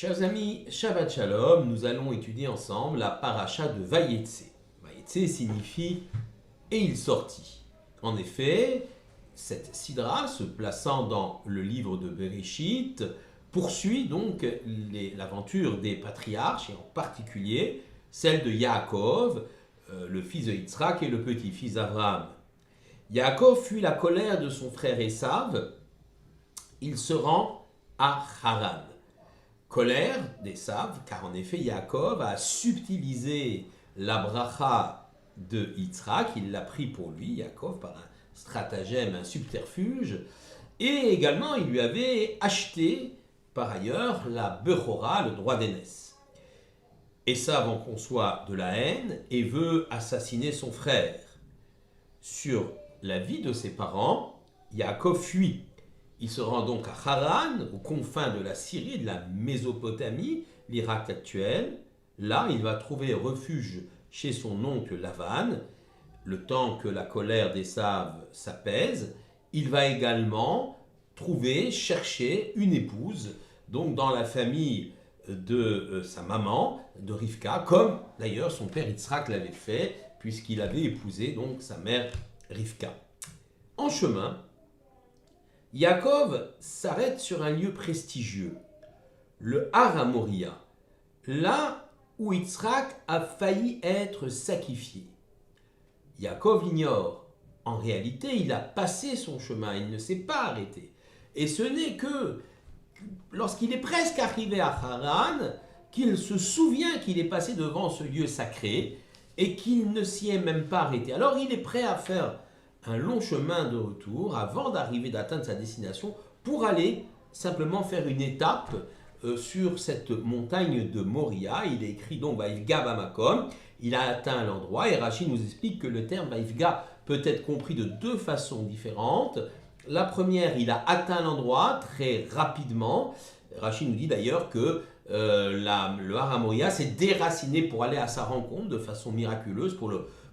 Chers amis, Shabbat Shalom, nous allons étudier ensemble la paracha de Vayetse. Vayetse signifie « et il sortit ». En effet, cette sidra, se plaçant dans le livre de Bereshit, poursuit donc l'aventure des patriarches, et en particulier celle de Yaakov, le fils de Yitzhak et le petit-fils d'Abraham. Yaakov fuit la colère de son frère Esav, il se rend à Haran. Colère d'Esav, car en effet Yaakov a subtilisé la bracha de Yitzhak, il l'a pris pour lui, Yaakov, par un stratagème, un subterfuge, et également il lui avait acheté par ailleurs la Bechora, le droit d'aînesse. Esav en conçoit de la haine et veut assassiner son frère. Sur la vie de ses parents, Yaakov fuit. Il se rend donc à Haran, aux confins de la Syrie, de la Mésopotamie, l'Irak actuel. Là, il va trouver refuge chez son oncle Lavan, le temps que la colère d'Esav s'apaise. Il va également chercher une épouse, donc dans la famille de sa maman, de Rivka, comme d'ailleurs son père Yitzhak l'avait fait, puisqu'il avait épousé donc sa mère Rivka. En chemin, Yaakov s'arrête sur un lieu prestigieux, le Har HaMoriah, là où Yitzhak a failli être sacrifié. Yaakov l'ignore. En réalité, il a passé son chemin, il ne s'est pas arrêté. Et ce n'est que lorsqu'il est presque arrivé à Haran qu'il se souvient qu'il est passé devant ce lieu sacré et qu'il ne s'y est même pas arrêté. Alors il est prêt à faire un long chemin de retour avant d'atteindre sa destination pour aller simplement faire une étape sur cette montagne de Moria. Il est écrit donc Vaïfga Bamakom. Il a atteint l'endroit et Rashi nous explique que le terme Vaïfga peut être compris de deux façons différentes. La première, il a atteint l'endroit très rapidement. Rashi nous dit d'ailleurs que le Har HaMoriah s'est déraciné pour aller à sa rencontre de façon miraculeuse,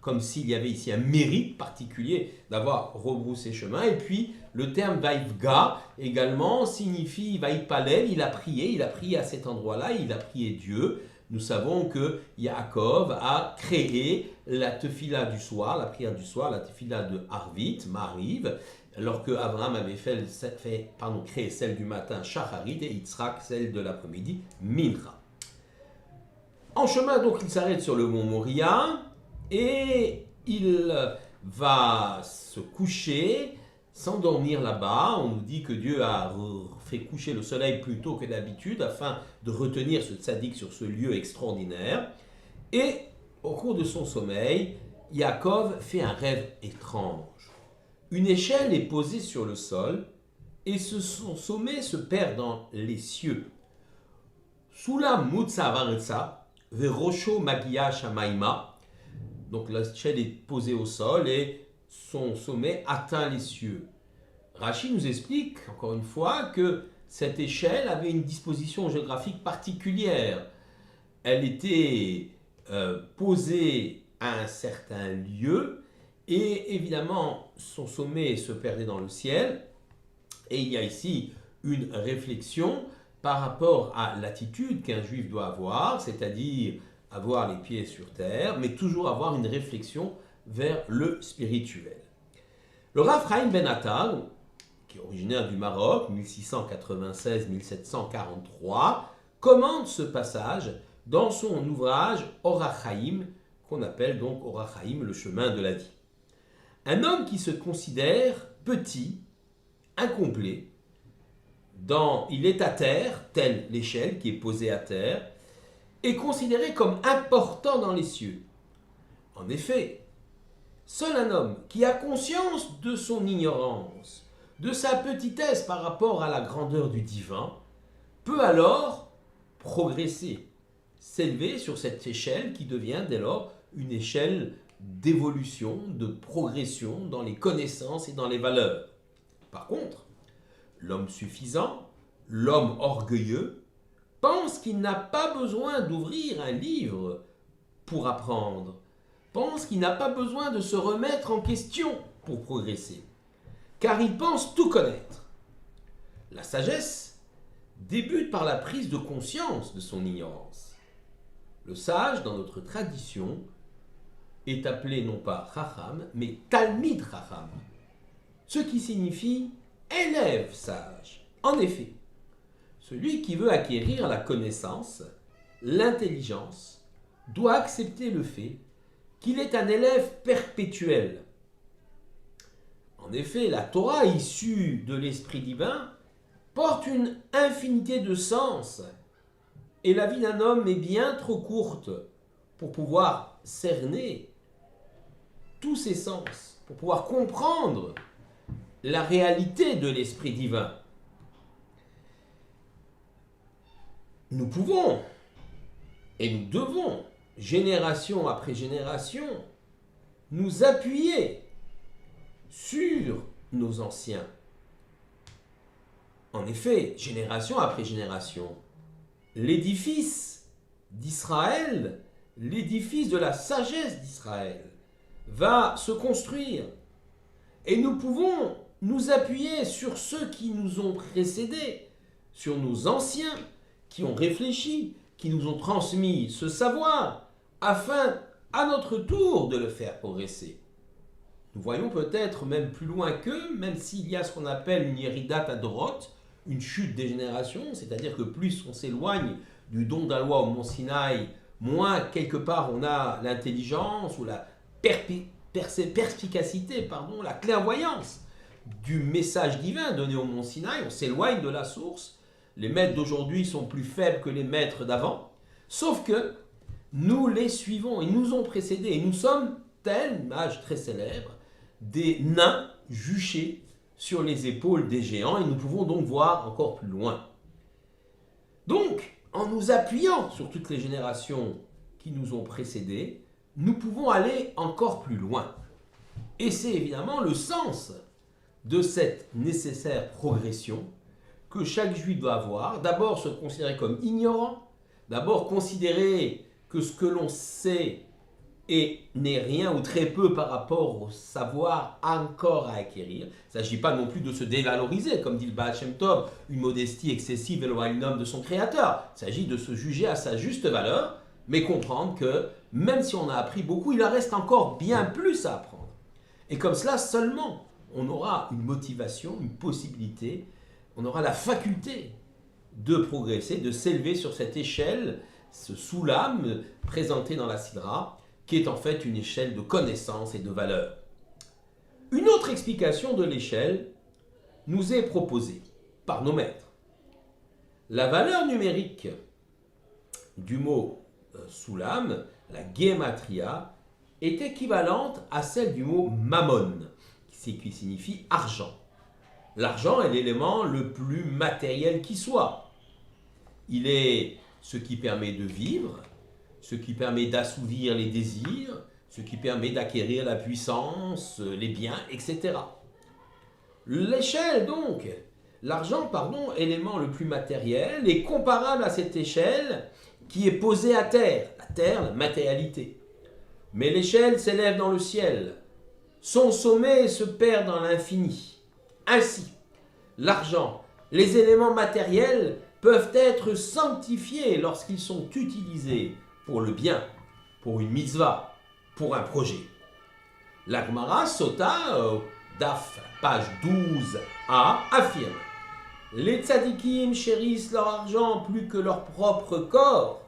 comme s'il y avait ici un mérite particulier d'avoir rebroussé chemin. Et puis, le terme Vaïfga également signifie Vaïpalel, il a prié à cet endroit-là, il a prié Dieu. Nous savons que Yaakov a créé la tefila du soir, la prière du soir, la tefila de Arvit, Mariv, alors que Abraham avait créé celle du matin, Shacharit, et Yitzhak, celle de l'après-midi, Mincha. En chemin, donc, il s'arrête sur le mont Moria, et il va se coucher, s'endormir là-bas. On nous dit que Dieu a fait coucher le soleil plus tôt que d'habitude afin de retenir ce tzaddik sur ce lieu extraordinaire. Et au cours de son sommeil, Yaakov fait un rêve étrange. Une échelle est posée sur le sol et son sommet se perd dans les cieux. Sula mutsa varetsa verosho magia shamaima. Donc l'échelle est posée au sol et son sommet atteint les cieux. Rashi nous explique, encore une fois, que cette échelle avait une disposition géographique particulière. Elle était posée à un certain lieu et évidemment son sommet se perdait dans le ciel. Et il y a ici une réflexion par rapport à l'attitude qu'un juif doit avoir, c'est-à-dire avoir les pieds sur terre, mais toujours avoir une réflexion vers le spirituel. Le Rav Chaim Ben Attar, qui est originaire du Maroc, 1696-1743, commente ce passage dans son ouvrage Orach Chaim, qu'on appelle donc Orach Chaim, le chemin de la vie. Un homme qui se considère petit, incomplet, il est à terre, telle l'échelle qui est posée à terre, est considéré comme important dans les cieux. En effet, seul un homme qui a conscience de son ignorance, de sa petitesse par rapport à la grandeur du divin, peut alors progresser, s'élever sur cette échelle qui devient dès lors une échelle d'évolution, de progression dans les connaissances et dans les valeurs. Par contre, l'homme suffisant, l'homme orgueilleux, pense qu'il n'a pas besoin d'ouvrir un livre pour apprendre, pense qu'il n'a pas besoin de se remettre en question pour progresser, car il pense tout connaître. La sagesse débute par la prise de conscience de son ignorance. Le sage, dans notre tradition, est appelé non pas Chacham, mais Talmid Chacham, ce qui signifie élève sage. En effet, celui qui veut acquérir la connaissance, l'intelligence, doit accepter le fait qu'il est un élève perpétuel. En effet, la Torah issue de l'Esprit divin porte une infinité de sens, et la vie d'un homme est bien trop courte pour pouvoir cerner tous ces sens, pour pouvoir comprendre la réalité de l'Esprit divin. Nous pouvons et nous devons, génération après génération, nous appuyer sur nos anciens. En effet, génération après génération, l'édifice d'Israël, l'édifice de la sagesse d'Israël, va se construire. Et nous pouvons nous appuyer sur ceux qui nous ont précédés, sur nos anciens qui ont réfléchi, qui nous ont transmis ce savoir, afin, à notre tour, de le faire progresser. Nous voyons peut-être même plus loin qu'eux, même s'il y a ce qu'on appelle une Yeridat Adorot, une chute des générations, c'est-à-dire que plus on s'éloigne du don de la loi au Mont Sinaï, moins quelque part on a l'intelligence ou la perspicacité, la clairvoyance du message divin donné au Mont Sinaï, on s'éloigne de la source. Les maîtres d'aujourd'hui sont plus faibles que les maîtres d'avant, sauf que nous les suivons, ils nous ont précédés, et nous sommes, telle image très célèbre, des nains juchés sur les épaules des géants, et nous pouvons donc voir encore plus loin. Donc, en nous appuyant sur toutes les générations qui nous ont précédés, nous pouvons aller encore plus loin. Et c'est évidemment le sens de cette nécessaire progression que chaque juif doit avoir. D'abord se considérer comme ignorant, d'abord considérer que ce que l'on sait n'est rien ou très peu par rapport au savoir encore à acquérir. Il ne s'agit pas non plus de se dévaloriser, comme dit le Baal Shem Tov, une modestie excessive éloigne l'homme de son créateur. Il s'agit de se juger à sa juste valeur, mais comprendre que même si on a appris beaucoup, il en reste encore bien plus à apprendre. Et comme cela seulement, on aura une motivation, une possibilité, on aura la faculté de progresser, de s'élever sur cette échelle, ce soulam présenté dans la Sidra, qui est en fait une échelle de connaissance et de valeur. Une autre explication de l'échelle nous est proposée par nos maîtres. La valeur numérique du mot soulam, la gematria, est équivalente à celle du mot mammon, qui signifie argent. L'argent est l'élément le plus matériel qui soit. Il est ce qui permet de vivre, ce qui permet d'assouvir les désirs, ce qui permet d'acquérir la puissance, les biens, etc. L'échelle donc, l'argent, élément le plus matériel, est comparable à cette échelle qui est posée à terre, la matérialité. Mais l'échelle s'élève dans le ciel, son sommet se perd dans l'infini. Ainsi, l'argent, les éléments matériels peuvent être sanctifiés lorsqu'ils sont utilisés pour le bien, pour une mitzvah, pour un projet. La Gemara Sota, Daf, page 12a, affirme: les tzadikim chérissent leur argent plus que leur propre corps.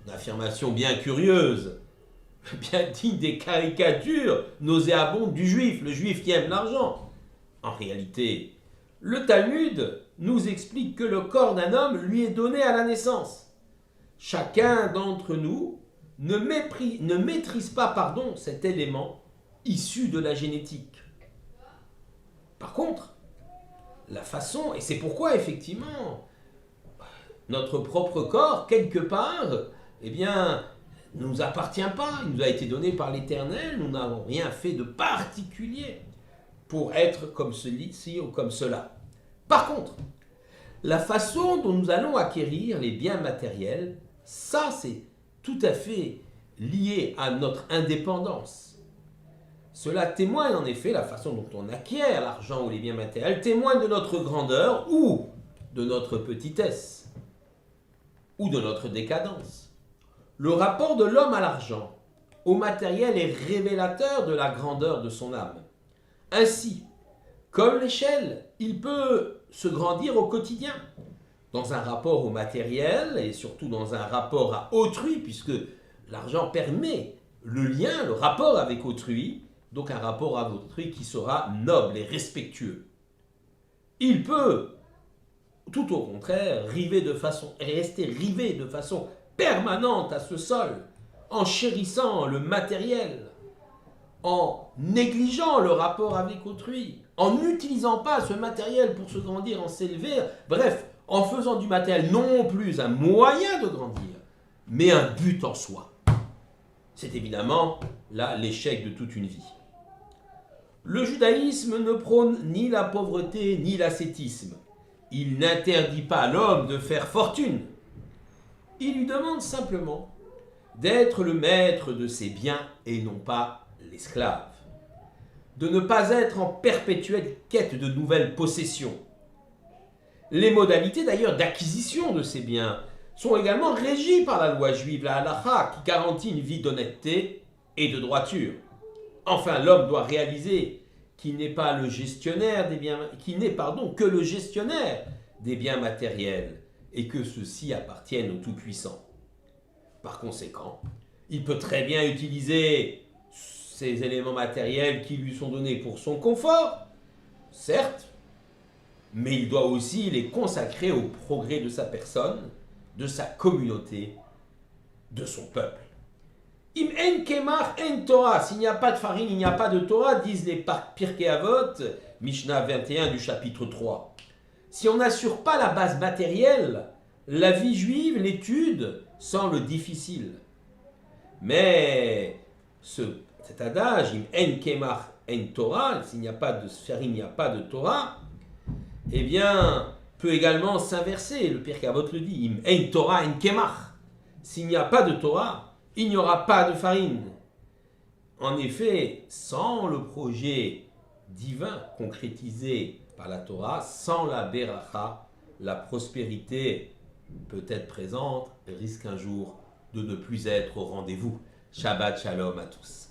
Une affirmation bien curieuse, bien digne des caricatures nauséabondes du juif, le juif qui aime l'argent. En réalité, le Talmud nous explique que le corps d'un homme lui est donné à la naissance. Chacun d'entre nous ne maîtrise pas cet élément issu de la génétique. Par contre, la façon, et c'est pourquoi effectivement, notre propre corps, quelque part, ne nous appartient pas, il nous a été donné par l'Éternel, nous n'avons rien fait de particulier pour être comme celui-ci ou comme cela. Par contre, la façon dont nous allons acquérir les biens matériels, ça c'est tout à fait lié à notre indépendance. Cela témoigne en effet, la façon dont on acquiert l'argent ou les biens matériels, témoigne de notre grandeur ou de notre petitesse ou de notre décadence. Le rapport de l'homme à l'argent, au matériel est révélateur de la grandeur de son âme. Ainsi, comme l'échelle, il peut se grandir au quotidien, dans un rapport au matériel et surtout dans un rapport à autrui, puisque l'argent permet le lien, le rapport avec autrui, donc un rapport à autrui qui sera noble et respectueux. Il peut, tout au contraire, rester rivé de façon permanente à ce sol, en chérissant le matériel, en négligeant le rapport avec autrui, en n'utilisant pas ce matériel pour se grandir, en s'élever, bref, en faisant du matériel non plus un moyen de grandir, mais un but en soi. C'est évidemment là l'échec de toute une vie. Le judaïsme ne prône ni la pauvreté ni l'ascétisme. Il n'interdit pas à l'homme de faire fortune. Il lui demande simplement d'être le maître de ses biens et non pas l'esclave. De ne pas être en perpétuelle quête de nouvelles possessions. Les modalités d'ailleurs d'acquisition de ces biens sont également régies par la loi juive, la halakha, qui garantit une vie d'honnêteté et de droiture. Enfin, l'homme doit réaliser qu'il n'est pas le gestionnaire des biens, que le gestionnaire des biens matériels et que ceux-ci appartiennent au Tout-Puissant. Par conséquent, il peut très bien utiliser ces éléments matériels qui lui sont donnés pour son confort, certes, mais il doit aussi les consacrer au progrès de sa personne, de sa communauté, de son peuple. Im en kemach en Torah, s'il n'y a pas de farine, il n'y a pas de Torah, disent les Pirkei Avot, Mishnah 21 du chapitre 3. Si on n'assure pas la base matérielle, la vie juive, l'étude, semble difficile. Mais cet adage, im en kemach en Torah, s'il n'y a pas de farine, il n'y a pas de Torah, eh bien, peut également s'inverser. Le Pirkei Avot le dit, im en Torah en kemach. S'il n'y a pas de Torah, il n'y aura pas de farine. En effet, sans le projet divin concrétisé par la Torah, sans la beracha, la prospérité peut être présente et risque un jour de ne plus être au rendez-vous. Shabbat shalom à tous.